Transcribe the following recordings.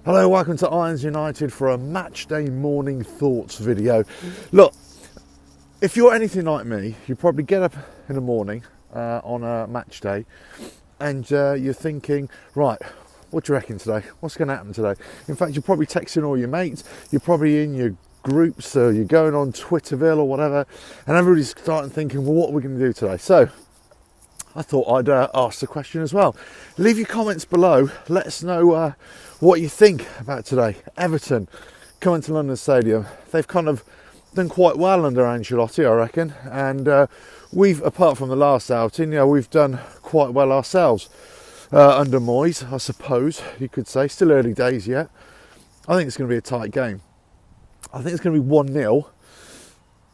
Hello, welcome to Irons United for a match day morning thoughts video. Look, if you're anything like me, you probably get up in the morning on a match day and you're thinking, right, what do you reckon today? What's going to happen today? In fact, you're probably texting all your mates, you're probably in your groups, or you're going on Twitterville or whatever, and everybody's starting thinking, well, what are we going to do today? So I thought I'd ask the question as well. Leave your comments below. Let us know what you think about today. Everton coming to London Stadium. They've kind of done quite well under Ancelotti, I reckon. And we've, apart from the last outing, we've done quite well ourselves under Moyes, I suppose you could say. Still early days yet. I think it's going to be a tight game. I think it's going to be 1-0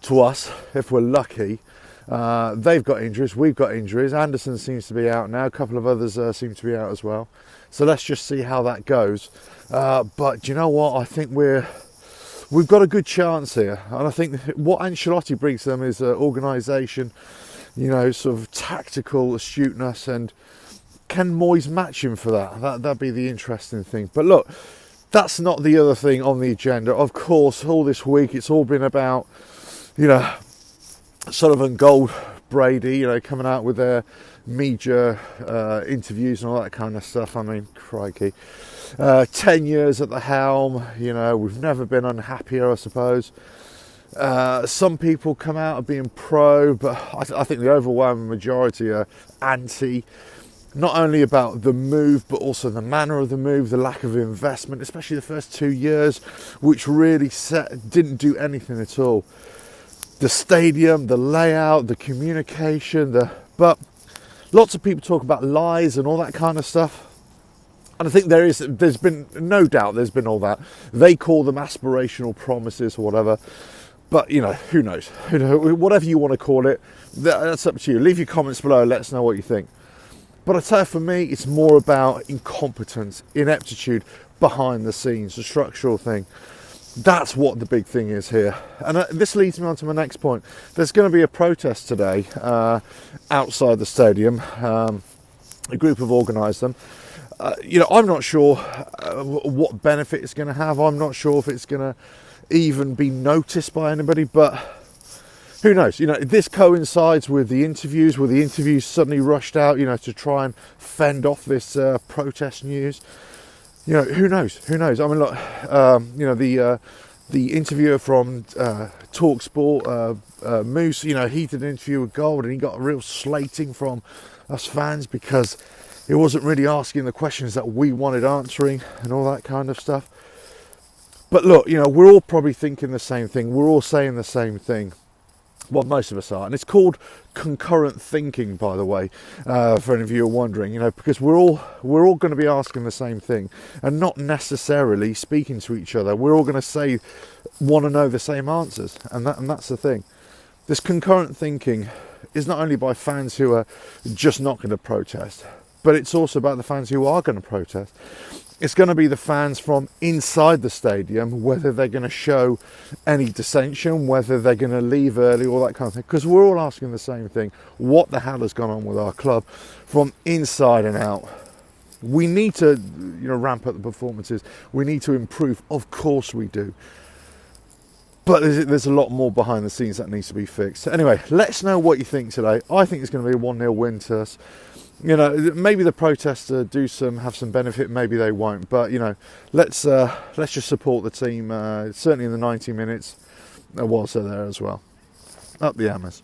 to us if we're lucky. They've got injuries, we've got injuries. Anderson seems to be out now, a couple of others seem to be out as well. So let's just see how that goes. But do you know what? I think we've got a good chance here. And I think what Ancelotti brings to them is organisation, sort of tactical astuteness. And can Moyes match him for that? That'd be the interesting thing. But look, that's not the other thing on the agenda. Of course, all this week, it's all been about, Sullivan Gold, Brady, coming out with their media interviews and all that kind of stuff. I mean, crikey. 10 years at the helm, we've never been unhappier, I suppose. Some people come out of being pro, but I think the overwhelming majority are anti. Not only about the move, but also the manner of the move, the lack of investment, especially the first 2 years, which really didn't do anything at all. The stadium, the layout, the communication, but lots of people talk about lies and all that kind of stuff. And I think there's been no doubt there's been all that. They call them aspirational promises or whatever. But, who knows? Whatever you want to call it, that's up to you. Leave your comments below, let us know what you think. But I tell you, for me, it's more about incompetence, ineptitude behind the scenes, the structural thing. That's what the big thing is here. And this leads me on to my next point. There's going to be a protest today outside the stadium. A group have organised them. I'm not sure what benefit it's going to have. I'm not sure if it's going to even be noticed by anybody, but who knows? This coincides with the interviews, suddenly rushed out, to try and fend off this protest news. Who knows? I mean, look, the interviewer from TalkSport, Moose, he did an interview with Gold and he got a real slating from us fans because he wasn't really asking the questions that we wanted answering and all that kind of stuff. But look, we're all probably thinking the same thing. We're all saying the same thing. Well, most of us are, and it's called concurrent thinking, by the way, for any of you who are wondering, because we're all going to be asking the same thing and not necessarily speaking to each other. We're all going to want to know the same answers, and that's the thing. This concurrent thinking is not only by fans who are just not going to protest, but it's also about the fans who are going to protest. It's going to be the fans from inside the stadium, whether they're going to show any dissension, whether they're going to leave early, all that kind of thing. Because we're all asking the same thing. What the hell has gone on with our club from inside and out? We need to, ramp up the performances. We need to improve. Of course we do. But there's a lot more behind the scenes that needs to be fixed. Anyway, let us know what you think today. I think it's going to be a 1-0 win to us. Maybe the protests have some benefit, maybe they won't. But let's just support the team. Certainly in the 90 minutes, whilst they're there as well. Up the Hammers.